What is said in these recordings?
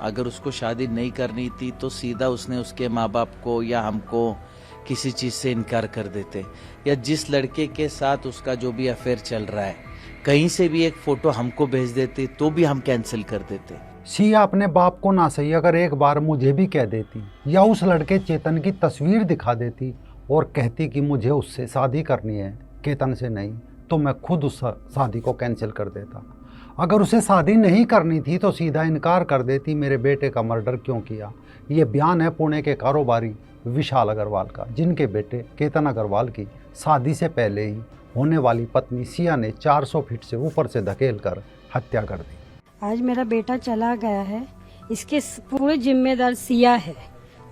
अगर उसको शादी नहीं करनी थी तो सीधा उसने उसके माँ बाप को या हमको किसी चीज़ से इनकार कर देते, या जिस लड़के के साथ उसका जो भी अफेयर चल रहा है कहीं से भी एक फ़ोटो हमको भेज देते तो भी हम कैंसिल कर देते। सिया अपने बाप को ना सही अगर एक बार मुझे भी कह देती या उस लड़के चेतन की तस्वीर दिखा देती और कहती कि मुझे उससे शादी करनी है, केतन से नहीं, तो मैं खुद उस शादी को कैंसिल कर देता। अगर उसे शादी नहीं करनी थी तो सीधा इनकार कर देती। मेरे बेटे का मर्डर क्यों किया? ये बयान है पुणे के कारोबारी विशाल अग्रवाल का, जिनके बेटे केतन अग्रवाल की शादी से पहले ही होने वाली पत्नी सिया ने 400 फीट से ऊपर से धकेल कर हत्या कर दी। आज मेरा बेटा चला गया है, इसके पूरे जिम्मेदार सिया है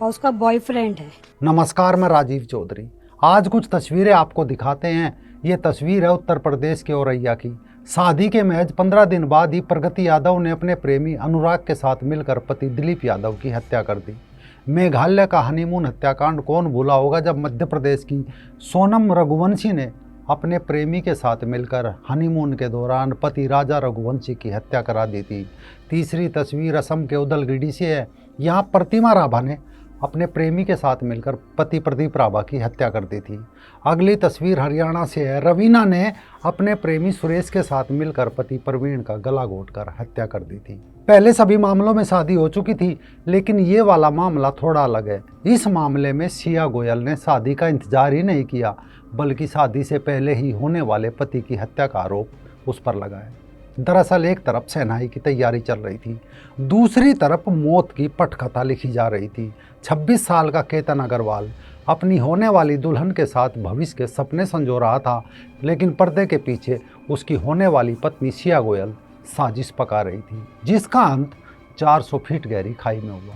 और उसका बॉयफ्रेंड है। नमस्कार, मैं राजीव चौधरी। आज कुछ तस्वीरें आपको दिखाते हैं। ये तस्वीर है उत्तर प्रदेश के औरैया की। शादी के महज 15 दिन बाद ही प्रगति यादव ने अपने प्रेमी अनुराग के साथ मिलकर पति दिलीप यादव की हत्या कर दी। मेघालय का हनीमून हत्याकांड कौन भूला होगा, जब मध्य प्रदेश की सोनम रघुवंशी ने अपने प्रेमी के साथ मिलकर हनीमून के दौरान पति राजा रघुवंशी की हत्या करा दी थी। तीसरी तस्वीर असम के उदलगिरी से है। यहाँ प्रतिमा राभा ने अपने प्रेमी के साथ मिलकर पति प्रदीप राभा की हत्या कर दी थी। अगली तस्वीर हरियाणा से है। रवीना ने अपने प्रेमी सुरेश के साथ मिलकर पति प्रवीण का गला घोंटकर हत्या कर दी थी। पहले सभी मामलों में शादी हो चुकी थी, लेकिन ये वाला मामला थोड़ा अलग है। इस मामले में सिया गोयल ने शादी का इंतजार ही नहीं किया, बल्कि शादी से पहले ही होने वाले पति की हत्या का आरोप उस पर लगाया। दरअसल एक तरफ शहनाई की तैयारी चल रही थी, दूसरी तरफ मौत की पटकथा लिखी जा रही थी। 26 साल का केतन अग्रवाल अपनी होने वाली दुल्हन के साथ भविष्य के सपने संजो रहा था, लेकिन पर्दे के पीछे उसकी होने वाली पत्नी सिया गोयल साजिश पका रही थी, जिसका अंत 400 फीट गहरी खाई में हुआ।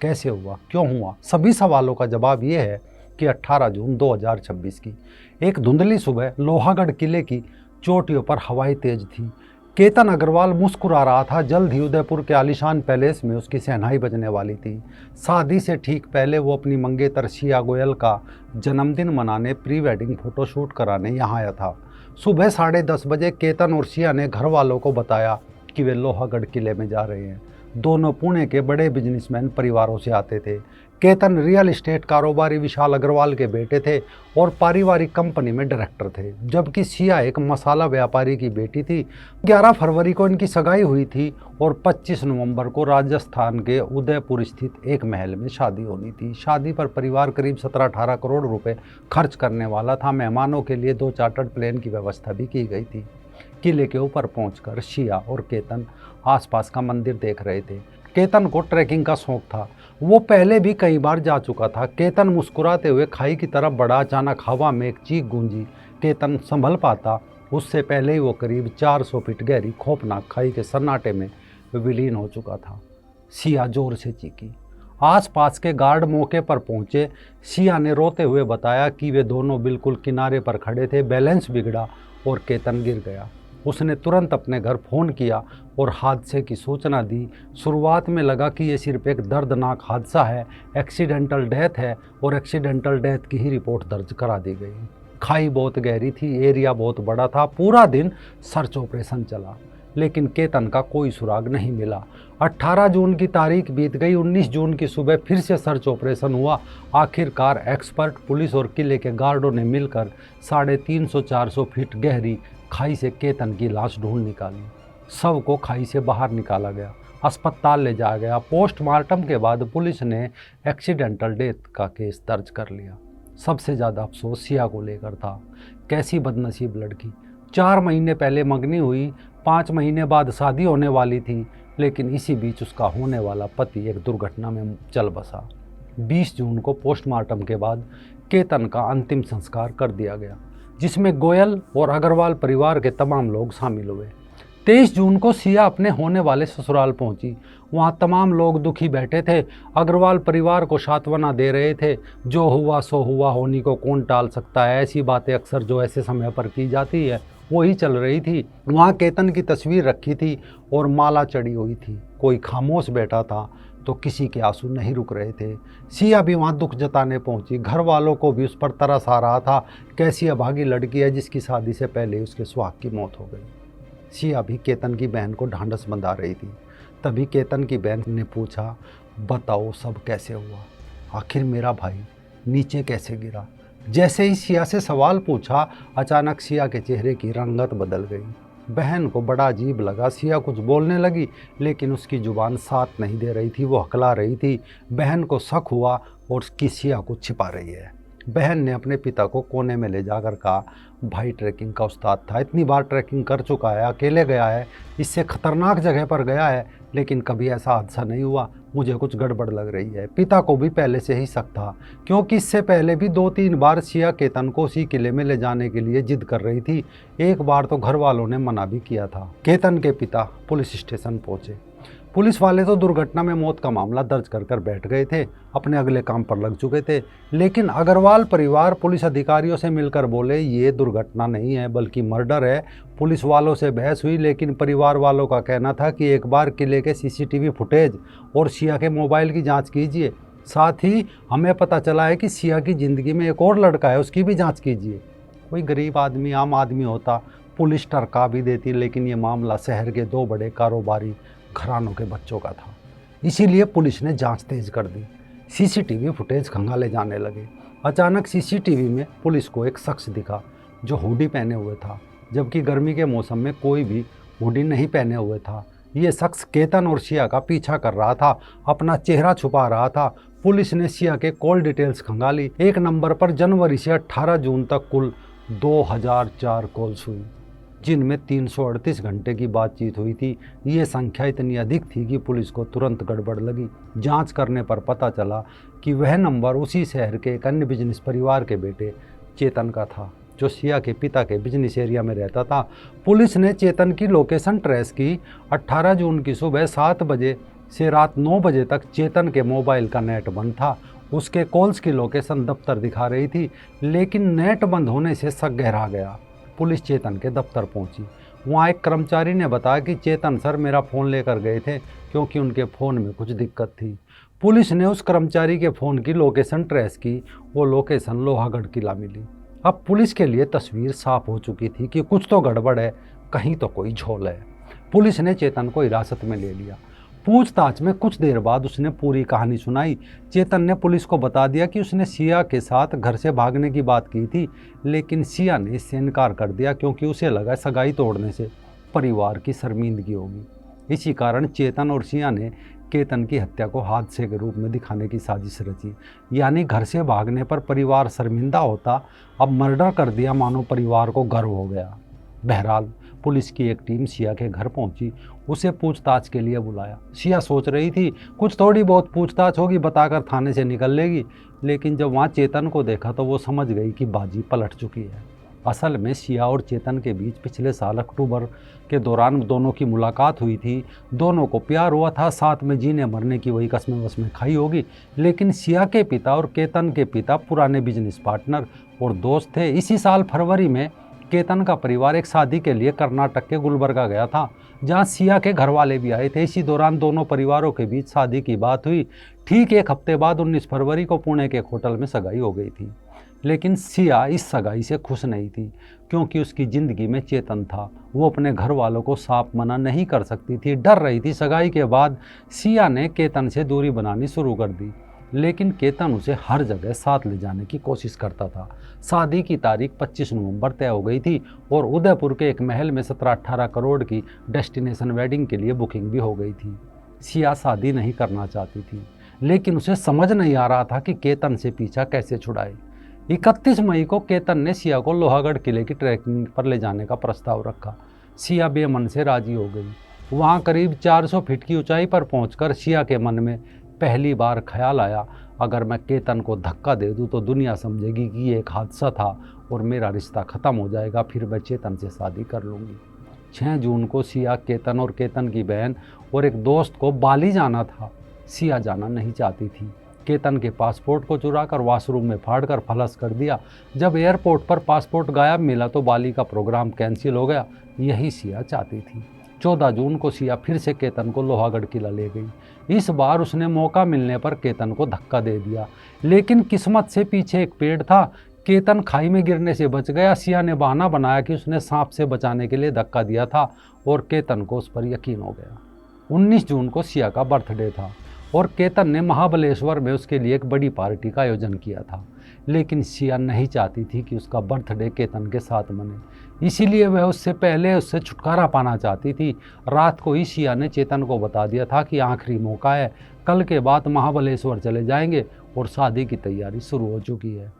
कैसे हुआ, क्यों हुआ? सभी सवालों का जवाब ये है कि 18 जून 2026 की एक धुंधली सुबह लोहागढ़ किले की चोटियों पर हवाएं तेज थी। केतन अग्रवाल मुस्कुरा रहा था। जल्द ही उदयपुर के आलीशान पैलेस में उसकी शहनाई बजने वाली थी। शादी से ठीक पहले वो अपनी मंगेतर सिया गोयल का जन्मदिन मनाने, प्री वेडिंग फोटोशूट कराने यहाँ आया था। सुबह 10:30 बजे केतन और सिया ने घर वालों को बताया कि वे लोहागढ़ किले में जा रहे हैं। दोनों पुणे के बड़े बिजनेसमैन परिवारों से आते थे। केतन रियल एस्टेट कारोबारी विशाल अग्रवाल के बेटे थे और पारिवारिक कंपनी में डायरेक्टर थे, जबकि सिया एक मसाला व्यापारी की बेटी थी। 11 फरवरी को इनकी सगाई हुई थी और 25 नवंबर को राजस्थान के उदयपुर स्थित एक महल में शादी होनी थी। शादी पर परिवार करीब 17-18 करोड़ रुपए खर्च करने वाला था। मेहमानों के लिए 2 चार्टर्ड प्लेन की व्यवस्था भी की गई थी। किले के ऊपर पहुंचकर सिया और केतन आसपास का मंदिर देख रहे थे। केतन को ट्रैकिंग का शौक था, वो पहले भी कई बार जा चुका था। केतन मुस्कुराते हुए खाई की तरफ बढ़ा। अचानक हवा में एक चीख गूंजी। केतन संभल पाता उससे पहले ही वो करीब 400 फीट गहरी खौफनाक खाई के सन्नाटे में विलीन हो चुका था। सिया जोर से चीखी। आसपास के गार्ड मौके पर पहुंचे। सिया ने रोते हुए बताया कि वे दोनों बिल्कुल किनारे पर खड़े थे। बैलेंस बिगड़ा और केतन गिर गया। उसने तुरंत अपने घर फ़ोन किया और हादसे की सूचना दी। शुरुआत में लगा कि ये सिर्फ एक दर्दनाक हादसा है, एक्सीडेंटल डेथ है, और एक्सीडेंटल डेथ की ही रिपोर्ट दर्ज करा दी गई। खाई बहुत गहरी थी, एरिया बहुत बड़ा था। पूरा दिन सर्च ऑपरेशन चला, लेकिन केतन का कोई सुराग नहीं मिला। 18 जून की तारीख बीत गई। 19 जून की सुबह फिर से सर्च ऑपरेशन हुआ। आखिरकार एक्सपर्ट, पुलिस और किले के गार्डों ने मिलकर 350-400 फीट गहरी खाई से केतन की लाश ढूंढ निकाली। शव को खाई से बाहर निकाला गया, अस्पताल ले जाया गया। पोस्टमार्टम के बाद पुलिस ने एक्सीडेंटल डेथ का केस दर्ज कर लिया। सबसे ज़्यादा अफसोस सिया को लेकर था। कैसी बदनसीब लड़की, 4 महीने पहले मंगनी हुई, 5 महीने बाद शादी होने वाली थी, लेकिन इसी बीच उसका होने वाला पति एक दुर्घटना में चल बसा। 20 जून को पोस्टमार्टम के बाद केतन का अंतिम संस्कार कर दिया गया, जिसमें गोयल और अग्रवाल परिवार के तमाम लोग शामिल हुए। 23 जून को सिया अपने होने वाले ससुराल पहुंची। वहां तमाम लोग दुखी बैठे थे। अग्रवाल परिवार को सांत्वना दे रहे थे। जो हुआ सो हुआ, होनी को कौन टाल सकता है। ऐसी बातें अक्सर जो ऐसे समय पर की जाती है वही चल रही थी। वहाँ केतन की तस्वीर रखी थी और माला चढ़ी हुई थी। कोई खामोश बैठा था तो किसी के आंसू नहीं रुक रहे थे। सिया भी वहाँ दुख जताने पहुंची। घर वालों को भी उस पर तरस आ रहा था। कैसी अभागी लड़की है जिसकी शादी से पहले उसके सुहाग की मौत हो गई। सिया भी केतन की बहन को ढांढस बंधा रही थी। तभी केतन की बहन ने पूछा, बताओ सब कैसे हुआ, आखिर मेरा भाई नीचे कैसे गिरा। जैसे ही सिया से सवाल पूछा, अचानक सिया के चेहरे की रंगत बदल गई। बहन को बड़ा अजीब लगा। सिया कुछ बोलने लगी लेकिन उसकी जुबान साथ नहीं दे रही थी, वो हकला रही थी। बहन को शक हुआ और उसकी सिया को छिपा रही है। बहन ने अपने पिता को कोने में ले जाकर कहा, भाई ट्रैकिंग का उस्ताद था, इतनी बार ट्रैकिंग कर चुका है, अकेले गया है, इससे खतरनाक जगह पर गया है, लेकिन कभी ऐसा हादसा नहीं हुआ, मुझे कुछ गड़बड़ लग रही है। पिता को भी पहले से ही शक था, क्योंकि इससे पहले भी 2-3 बार सिया केतन को उसी किले में ले जाने के लिए जिद कर रही थी। एक बार तो घर वालों ने मना भी किया था। केतन के पिता पुलिस स्टेशन पहुंचे। पुलिस वाले तो दुर्घटना में मौत का मामला दर्ज कर बैठ गए थे, अपने अगले काम पर लग चुके थे। लेकिन अग्रवाल परिवार पुलिस अधिकारियों से मिलकर बोले, ये दुर्घटना नहीं है बल्कि मर्डर है। पुलिस वालों से बहस हुई, लेकिन परिवार वालों का कहना था कि एक बार किले के सीसीटीवी फुटेज और सिया के मोबाइल की जांच कीजिए। साथ ही हमें पता चला है कि सिया की ज़िंदगी में एक और लड़का है, उसकी भी जाँच कीजिए। कोई गरीब आदमी, आम आदमी होता, पुलिस टरका भी देती, लेकिन ये मामला शहर के 2 बड़े कारोबारी घरानों के बच्चों का था। इसीलिए पुलिस ने जांच तेज कर दी। सीसीटीवी फुटेज खंगाले जाने लगे। अचानक सीसीटीवी में पुलिस को एक शख्स दिखा जो हुडी पहने हुए था, जबकि गर्मी के मौसम में कोई भी हुडी नहीं पहने हुए था। ये शख्स केतन और सिया का पीछा कर रहा था, अपना चेहरा छुपा रहा था। पुलिस ने सिया के कॉल डिटेल्स खंगाली। एक नंबर पर जनवरी से 18 जून तक कुल 2004 कॉल्स हुई, जिनमें 338 घंटे की बातचीत हुई थी। ये संख्या इतनी अधिक थी कि पुलिस को तुरंत गड़बड़ लगी। जांच करने पर पता चला कि वह नंबर उसी शहर के एक अन्य बिजनेस परिवार के बेटे चेतन का था, जो सिया के पिता के बिजनेस एरिया में रहता था। पुलिस ने चेतन की लोकेशन ट्रेस की। 18 जून की सुबह 7 बजे से रात 9 बजे तक चेतन के मोबाइल का नेट बंद था। उसके कॉल्स की लोकेशन दफ्तर दिखा रही थी, लेकिन नेट बंद होने से शक गहरा गया। पुलिस चेतन के दफ्तर पहुंची। वहां एक कर्मचारी ने बताया कि चेतन सर मेरा फ़ोन लेकर गए थे, क्योंकि उनके फ़ोन में कुछ दिक्कत थी। पुलिस ने उस कर्मचारी के फ़ोन की लोकेशन ट्रेस की। वो लोकेशन लोहागढ़ किला मिली। अब पुलिस के लिए तस्वीर साफ हो चुकी थी कि कुछ तो गड़बड़ है, कहीं तो कोई झोल है। पुलिस ने चेतन को हिरासत में ले लिया। पूछताछ में कुछ देर बाद उसने पूरी कहानी सुनाई। चेतन ने पुलिस को बता दिया कि उसने सिया के साथ घर से भागने की बात की थी, लेकिन सिया ने इससे इनकार कर दिया, क्योंकि उसे लगा सगाई तोड़ने से परिवार की शर्मिंदगी होगी। इसी कारण चेतन और सिया ने केतन की हत्या को हादसे के रूप में दिखाने की साजिश रची। यानी घर से भागने पर परिवार शर्मिंदा होता, अब मर्डर कर दिया मानो परिवार को गर्व हो गया। बहरहाल पुलिस की एक टीम सिया के घर पहुंची, उसे पूछताछ के लिए बुलाया। सिया सोच रही थी कुछ थोड़ी बहुत पूछताछ होगी, बताकर थाने से निकल लेगी, लेकिन जब वहां चेतन को देखा तो वो समझ गई कि बाजी पलट चुकी है। असल में सिया और चेतन के बीच पिछले साल अक्टूबर के दौरान दोनों की मुलाकात हुई थी। दोनों को प्यार हुआ था, साथ में जीने मरने की वही कस्में वस्में खाई होगी। लेकिन सिया के पिता और केतन के पिता पुराने बिजनेस पार्टनर और दोस्त थे। इसी साल फरवरी में केतन का परिवार एक शादी के लिए कर्नाटक के गुलबर्गा गया था, जहां सिया के घर वाले भी आए थे। इसी दौरान दोनों परिवारों के बीच शादी की बात हुई। ठीक एक हफ्ते बाद 19 फरवरी को पुणे के एक होटल में सगाई हो गई थी। लेकिन सिया इस सगाई से खुश नहीं थी, क्योंकि उसकी ज़िंदगी में चेतन था। वो अपने घर वालों को साफ मना नहीं कर सकती थी, डर रही थी। सगाई के बाद सिया ने केतन से दूरी बनानी शुरू कर दी, लेकिन केतन उसे हर जगह साथ ले जाने की कोशिश करता था। शादी की तारीख 25 नवंबर तय हो गई थी और उदयपुर के एक महल में 17-18 करोड़ की डेस्टिनेशन वेडिंग के लिए बुकिंग भी हो गई थी। सिया शादी नहीं करना चाहती थी, लेकिन उसे समझ नहीं आ रहा था कि केतन से पीछा कैसे छुड़ाए। 31 मई को केतन ने सिया को लोहागढ़ किले की ट्रैकिंग पर ले जाने का प्रस्ताव रखा। सिया बेमन से राजी हो गई। वहाँ करीब 400 फीट की ऊंचाई पर पहुंचकर सिया के मन में पहली बार ख्याल आया, अगर मैं केतन को धक्का दे दूं तो दुनिया समझेगी कि ये एक हादसा था और मेरा रिश्ता ख़त्म हो जाएगा, फिर मैं चेतन से शादी कर लूँगी। 6 जून को सिया, केतन और केतन की बहन और एक दोस्त को बाली जाना था। सिया जाना नहीं चाहती थी। केतन के पासपोर्ट को चुराकर वॉशरूम में फाड़कर फलस कर दिया। जब एयरपोर्ट पर पासपोर्ट गायब मिला तो बाली का प्रोग्राम कैंसिल हो गया। यही सिया चाहती थी। 14 जून को सिया फिर से केतन को लोहागढ़ किला ले गई। इस बार उसने मौका मिलने पर केतन को धक्का दे दिया, लेकिन किस्मत से पीछे एक पेड़ था। केतन खाई में गिरने से बच गया। सिया ने बहाना बनाया कि उसने सांप से बचाने के लिए धक्का दिया था और केतन को उस पर यकीन हो गया। 19 जून को सिया का बर्थडे था और केतन ने महाबलेश्वर में उसके लिए एक बड़ी पार्टी का आयोजन किया था, लेकिन सिया नहीं चाहती थी कि उसका बर्थडे केतन के साथ मने, इसीलिए वह उससे पहले उससे छुटकारा पाना चाहती थी। रात को ही सिया ने चेतन को बता दिया था कि आखिरी मौका है, कल के बाद महाबलेश्वर चले जाएंगे और शादी की तैयारी शुरू हो चुकी है।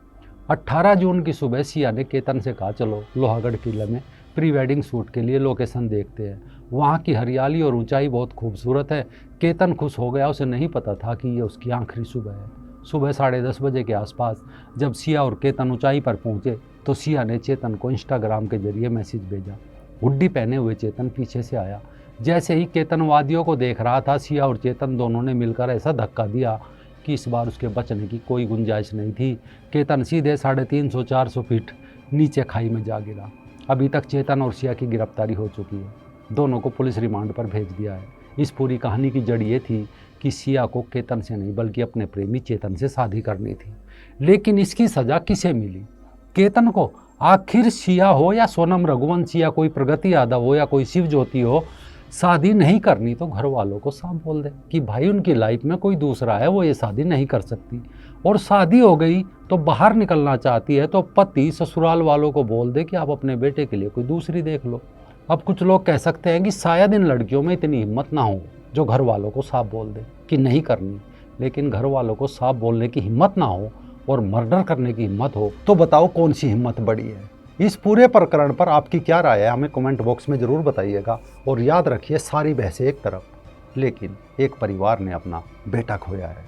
18 जून की सुबह सिया ने केतन से कहा, चलो लोहागढ़ किले में प्री वेडिंग शूट के लिए लोकेशन देखते हैं, वहाँ की हरियाली और ऊंचाई बहुत खूबसूरत है। केतन खुश हो गया, उसे नहीं पता था कि ये उसकी आखिरी सुबह है। सुबह 10:30 बजे के आसपास जब सिया और केतन ऊंचाई पर पहुँचे तो सिया ने चेतन को इंस्टाग्राम के जरिए मैसेज भेजा। हुड्डी पहने हुए चेतन पीछे से आया। जैसे ही केतन वादियों को देख रहा था, सिया और चेतन दोनों ने मिलकर ऐसा धक्का दिया कि इस बार उसके बचने की कोई गुंजाइश नहीं थी। केतन सीधे 350-400 फीट नीचे खाई में जा गिरा। अभी तक चेतन और सिया की गिरफ्तारी हो चुकी है, दोनों को पुलिस रिमांड पर भेज दिया है। इस पूरी कहानी की जड़ ये थी कि सिया को केतन से नहीं बल्कि अपने प्रेमी चेतन से शादी करनी थी, लेकिन इसकी सज़ा किसे मिली? केतन को। आखिर सिया हो या सोनम रघुवंशी या कोई प्रगति यादव हो या कोई शिव ज्योति हो, शादी नहीं करनी तो घर वालों को साफ बोल दे कि भाई उनकी लाइफ में कोई दूसरा है, वो ये शादी नहीं कर सकती। और शादी हो गई तो बाहर निकलना चाहती है तो पति ससुराल वालों को बोल दे कि आप अपने बेटे के लिए कोई दूसरी देख लो। अब कुछ लोग कह सकते हैं कि शायद इन लड़कियों में इतनी हिम्मत ना हो जो घर वालों को साफ बोल दे कि नहीं करनी, लेकिन घर वालों को साफ बोलने की हिम्मत ना हो और मर्डर करने की हिम्मत हो तो बताओ कौन सी हिम्मत बड़ी है? इस पूरे प्रकरण पर आपकी क्या राय है, हमें कमेंट बॉक्स में ज़रूर बताइएगा। और याद रखिए, सारी बहसें एक तरफ, लेकिन एक परिवार ने अपना बेटा खोया है।